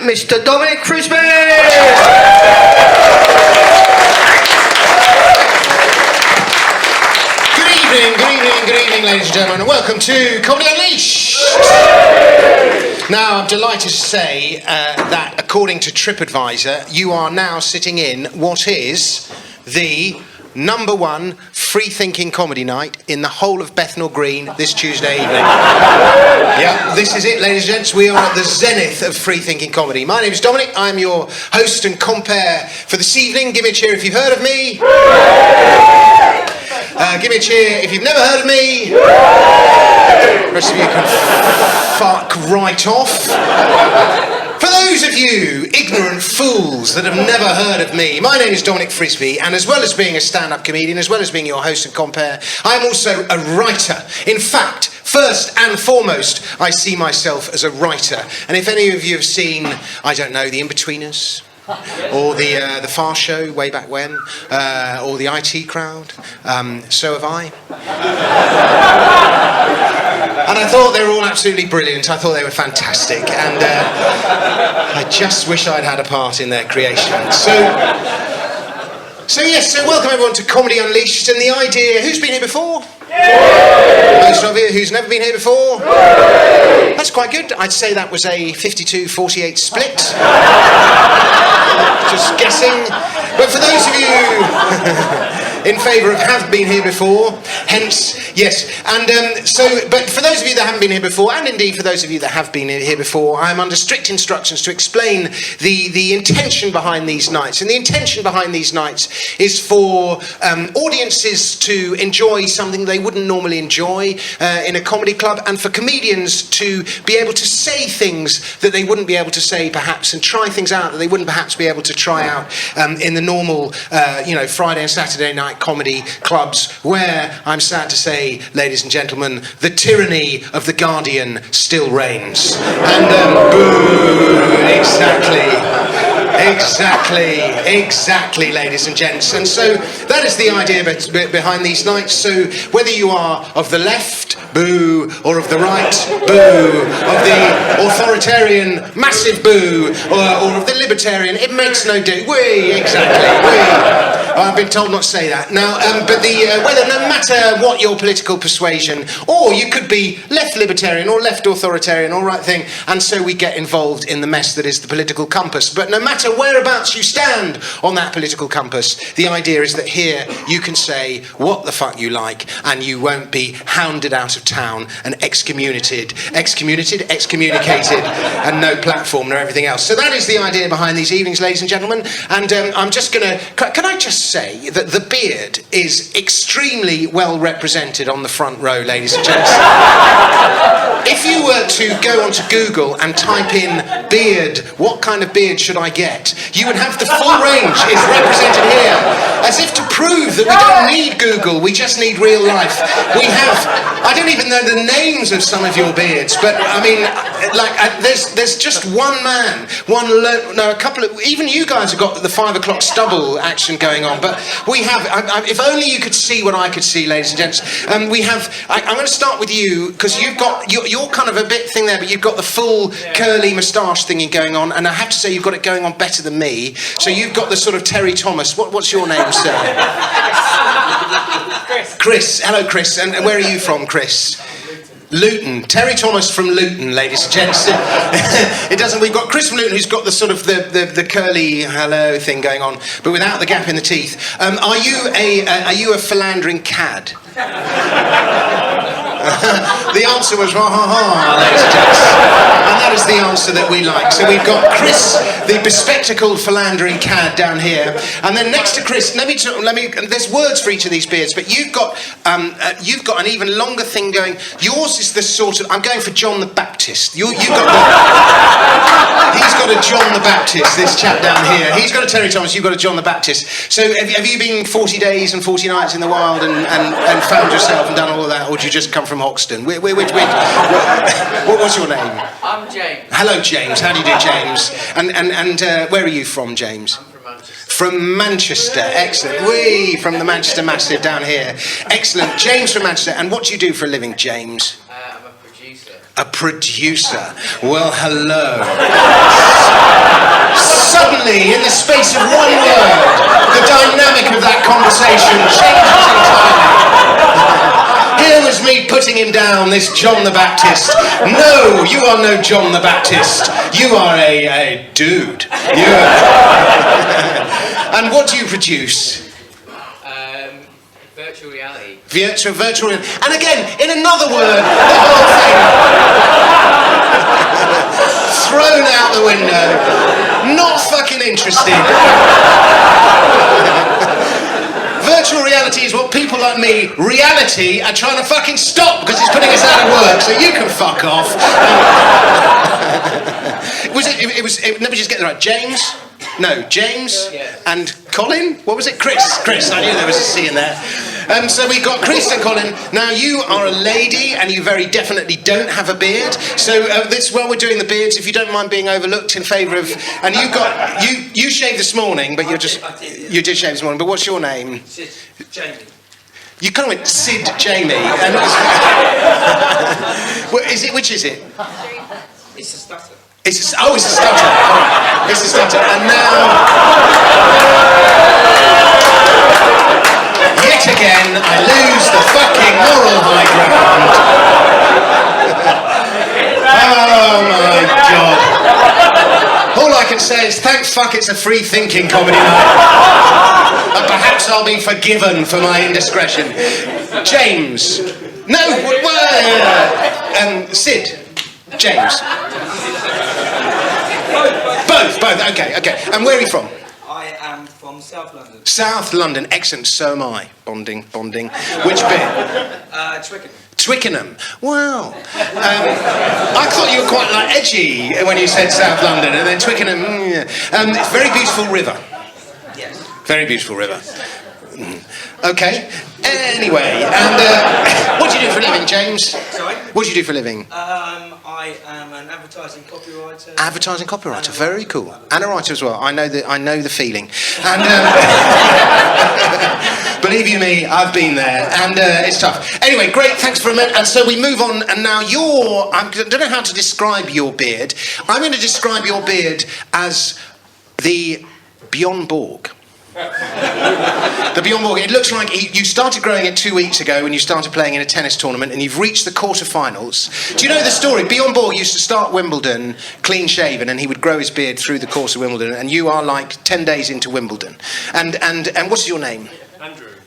Mr. Dominic Frisby! Good evening, ladies and gentlemen, and welcome to Comedy Unleashed! Now, I'm delighted to say that, according to TripAdvisor, you are now sitting in what is the #1 free-thinking comedy night in the whole of Bethnal Green this Tuesday evening. Yeah, this is it, ladies and gents. We are at the zenith of free-thinking comedy. My name is Dominic. I'm your host and compere for this evening. Give me a cheer if you've heard of me. Give me a cheer if you've never heard of me. The rest of you can fuck right off. For those of you ignorant fools that have never heard of me, my name is Dominic Frisby, and as well as being a stand-up comedian, as well as being your host and compere, I am also a writer. In fact, first and foremost, I see myself as a writer. And if any of you have seen, I don't know, The In-Betweeners, or the Far Show way back when, or the IT Crowd, so have I. And I thought they were all absolutely brilliant. I thought they were fantastic, and I just wish I'd had a part in their creation. So welcome everyone to Comedy Unleashed, and the idea, who's been here before? Most of you. Who's never been here before? That's quite good. I'd say that was a 52-48 split. Just guessing. But for those of you in favour of have been here before, hence, yes. And but for those of you that haven't been here before, and indeed for those of you that have been here before, I'm under strict instructions to explain the intention behind these nights. And the intention behind these nights is for audiences to enjoy something they wouldn't normally enjoy in a comedy club, and for comedians to be able to say things that they wouldn't be able to say perhaps, and try things out that they wouldn't perhaps be able to try out in the normal, Friday and Saturday night comedy clubs, where, I'm sad to say, ladies and gentlemen, the tyranny of the Guardian still reigns. And boo, exactly, ladies and gents. And so that is the idea behind these nights. So whether you are of the left, boo, or of the right, boo, of the authoritarian, massive boo, or of the libertarian, it makes no difference. I've been told not to say that. Now, but whether, no matter what your political persuasion, or you could be left libertarian or left authoritarian or right thing, and so we get involved in the mess that is the political compass. But no matter whereabouts you stand on that political compass, the idea is that here you can say what the fuck you like, and you won't be hounded out of town and excommunicated, and no platform nor everything else. So that is the idea behind these evenings, ladies and gentlemen. And I'm just gonna, can I just say that the beard is extremely well represented on the front row, ladies and gents. If you were to go onto Google and type in beard, what kind of beard should I get, you would have the full range is represented here, as if to prove that we don't need Google, we just need real life. We have, I don't even know the names of some of your beards, but I mean, there's just one man, a couple of, even you guys have got the 5 o'clock stubble action going on, but we have, if only you could see what I could see, ladies and gents, we have, I'm going to start with you, because you've got, you're kind of a bit thing there, but you've got the full curly moustache thingy going on, and I have to say you've got it going on better than me, so you've got the sort of Terry Thomas, what's your name, sir? Chris. Hello, Chris, and where are you from, Chris? Luton. Terry Thomas from Luton, ladies and gents. It doesn't. We've got Chris from Luton, who's got the sort of the curly hello thing going on, but without the gap in the teeth. Are you a philandering cad? The answer was ha ha ha, ladies and gents. And that is the answer that we like. So we've got Chris, the bespectacled philandering cad down here, and then next to Chris, let me. There's words for each of these beards, but you've got an even longer thing going. Yours is the sort of, I'm going for John the Baptist. He's got a John the Baptist. This chap down here, he's got a Terry Thomas. You've got a John the Baptist. So have you been 40 days and 40 nights in the wild and found yourself and done all of that, or do you just come from Hoxton? What's your name? I'm James. Hello, James. How do you do, James? And where are you from, James? I'm from Manchester. From Manchester. Excellent. Whee! From the Manchester Massive down here. Excellent. James from Manchester. And what do you do for a living, James? I'm a producer. A producer. Well, hello. Suddenly, in the space of one word, the dynamic of that conversation changes entirely. Here was me putting him down, this John the Baptist. No, you are no John the Baptist. You are a dude. You are... And what do you produce? Virtual reality. Virtual. And again, in another word, the whole thing thrown out the window. Not fucking interested. Virtual reality is what people like me, reality, are trying to fucking stop because it's putting us out of work. So you can fuck off. Let me just get it right. James? No, James and Colin? What was it? Chris. I knew there was a C in there. So we got Chris and Colin. Now you are a lady and you very definitely don't have a beard. So while we're doing the beards, if you don't mind being overlooked in favour of... And you shaved this morning, but you're just... I did, yeah. You did shave this morning, but what's your name? Sid Jamie. You kind of went Sid Jamie. And which is it? It's a stutter. It's a stutter. All right. It's a stutter. And now... Yet again, I lose the fucking moral high ground. Oh my God. All I can say is thank fuck it's a free thinking comedy night. And perhaps I'll be forgiven for my indiscretion. James. No, Sid. James. Both. Okay. And where are you from? I am from South London. South London. Excellent. So am I. Bonding. Which bit? Twickenham. Well, I thought you were quite like edgy when you said South London, and then Twickenham. It's a very beautiful river. Yes. Very beautiful river. Okay. Anyway, and what do you do for a living, James? Sorry? What do you do for a living? I am an advertising copywriter. Advertising copywriter, very cool. And a writer as well. I know the feeling. And believe you me, I've been there, and it's tough. Anyway, great. Thanks for a minute. And so we move on. And now I don't know how to describe your beard. I'm going to describe your beard as the Bjorn Borg. The Bjorn Borg. It looks like you started growing it 2 weeks ago when you started playing in a tennis tournament, and you've reached the quarterfinals. Do you know the story? Bjorn Borg used to start Wimbledon clean shaven, and he would grow his beard through the course of Wimbledon. And you are like 10 days into Wimbledon. And what's your name?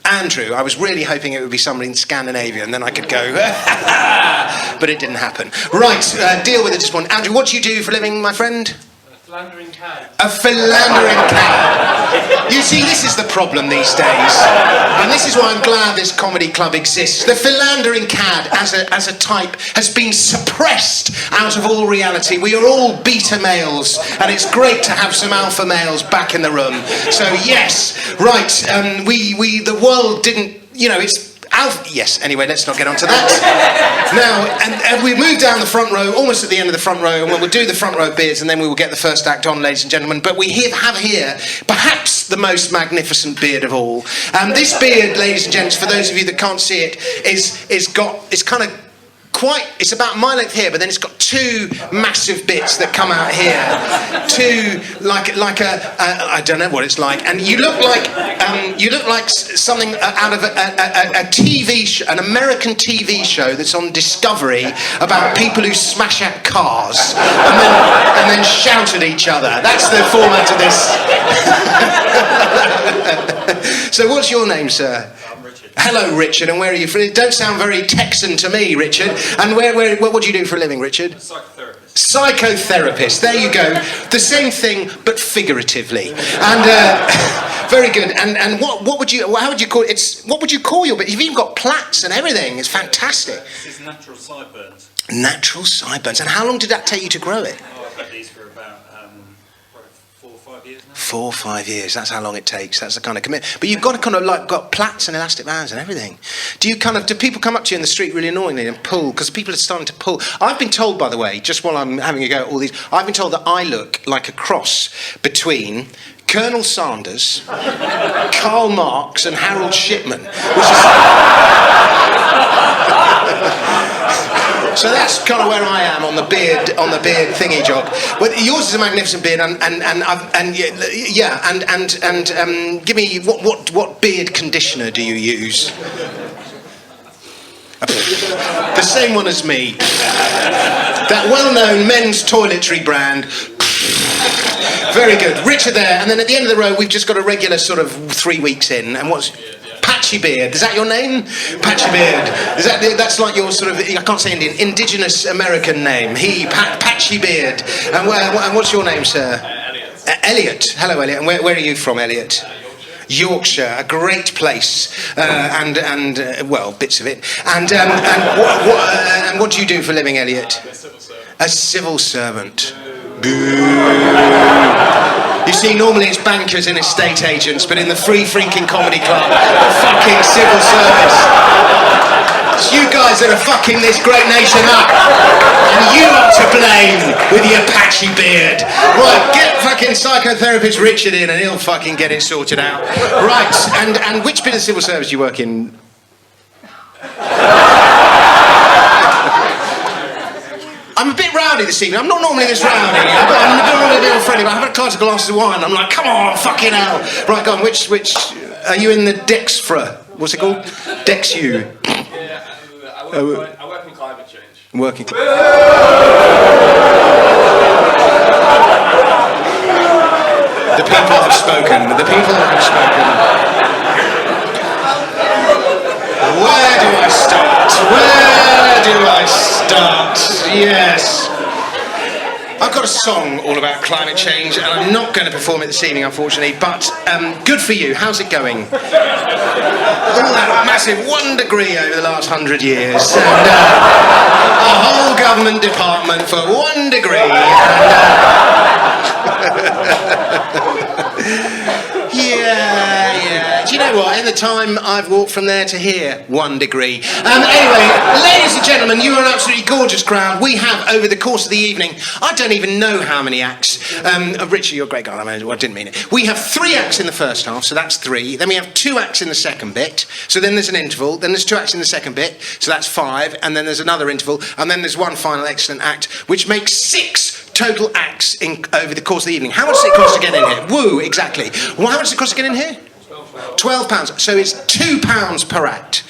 Andrew. I was really hoping it would be somebody in Scandinavia, and then I could go. But it didn't happen. Right. Deal with it just one. Andrew, what do you do for a living, my friend? Philandering cad. A philandering cad. You see, this is the problem these days. And this is why I'm glad this comedy club exists. The philandering cad as a type has been suppressed out of all reality. We are all beta males, and it's great to have some alpha males back in the room. So yes, right, the world didn't, it's alpha. Yes, anyway, let's not get onto that. Now, and we move down the front row, almost at the end of the front row, and we'll do the front row beards, and then we will get the first act on, ladies and gentlemen. But we have here perhaps the most magnificent beard of all. This beard, ladies and gents, for those of you that can't see it, it's about my length here, but then it's got two massive bits that come out here. I don't know what it's like. And you look like something out of a TV show, an American TV show that's on Discovery about people who smash up cars and then shout at each other. That's the format of this. So what's your name, sir? Hello, Richard, and where are you from? It don't sound very Texan to me, Richard. And what do you do for a living, Richard? Psychotherapist. Psychotherapist, there you go. The same thing, but figuratively. And very good. And how would you call it? What would you call your bit? You've even got plaits and everything. It's fantastic. This is natural sideburns. Natural sideburns. And how long did that take you to grow it? I've had these for about 4 or 5 years now. 4 or 5 years, that's how long it takes. That's the kind of commitment. But you've got to kind of got plaits and elastic bands and everything. Do people come up to you in the street really annoyingly and pull? Because people are starting to pull. I've been told, by the way, just while I'm having a go at all these, I've been told that I look like a cross between Colonel Sanders, Karl Marx and Harold Shipman. So that's kind of where I am on the beard thingy jog. But yours is a magnificent beard, give me what beard conditioner do you use? The same one as me. That well-known men's toiletry brand. Very good. Richard there, and then at the end of the row we've just got a regular sort of 3 weeks in, and what's Patchy Beard? Is that your name? Patchy Beard. That's like your sort of, I can't say Indian, indigenous American name. Patchy Beard. And what's your name, sir? Elliot. Hello, Elliot. And where are you from, Elliot? Yorkshire, a great place, well, bits of it. And what do you do for a living, Elliot? A civil servant. You see, normally it's bankers and estate agents, but in the Free Freaking Comedy Club, the fucking civil service. It's you guys that are fucking this great nation up, and you are to blame with your patchy beard. Right, get fucking psychotherapist Richard in, and he'll fucking get it sorted out. Right, and which bit of civil service do you work in? I'm a bit rowdy this evening. I'm not normally this rowdy. I'm normally a bit friendly, but I have a classical glass of wine. I'm like, come on, fucking hell. Right, go on. Which are you in the Dexfra? What's it called? Dexu. Yeah, I work in climate change. Working. The people have spoken. The people have spoken. Where do I start? Where do I start? Yes. I've got a song all about climate change, and I'm not going to perform it this evening, unfortunately, but good for you. How's it going? All that massive 1 degree over the last 100 years, and a whole government department for 1 degree. Yeah. Do you know what? In the time I've walked from there to here, 1 degree. Anyway, ladies and gentlemen, you are an absolutely gorgeous crowd. We have, over the course of the evening, I don't even know how many acts. Richard, you're a great guy. I didn't mean it. We have 3 acts in the first half, so that's 3. Then we have 2 acts in the second bit. So then there's an interval. Then there's 2 acts in the second bit, so that's 5. And then there's another interval. And then there's 1 final excellent act, which makes 6 total acts over the course of the evening. How much does it cost to get in here? Woo, exactly. Well, how much does it cost to get in here? £12. So it's £2 per act.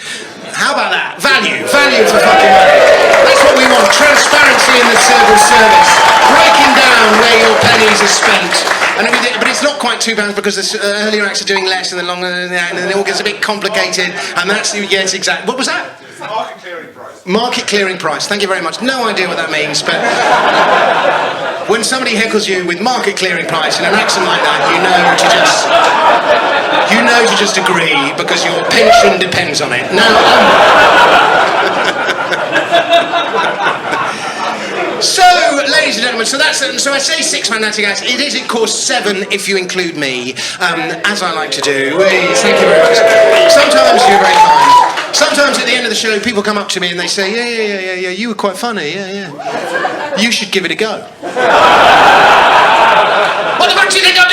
How about that? Value for fucking money. That's what we want. Transparency in the civil service. Breaking down where your pennies are spent. And everything. But it's not quite £2 because the earlier acts are doing less and the longer, and then it all gets a bit complicated. And that's, yes, exactly. What was that? Market clearing price. Market clearing price. Thank you very much. No idea what that means, but when somebody heckles you with market clearing price in an accent like that, you know to just agree because your pension depends on it. Now, so, ladies and gentlemen, so I say 6 fantastic acts. It is, of course, 7 if you include me, as I like to do. Thank you very much. Sometimes you're very kind. Sometimes at the end of the show, people come up to me and they say, yeah, you were quite funny, yeah. You should give it a go. What the fuck do you think I'm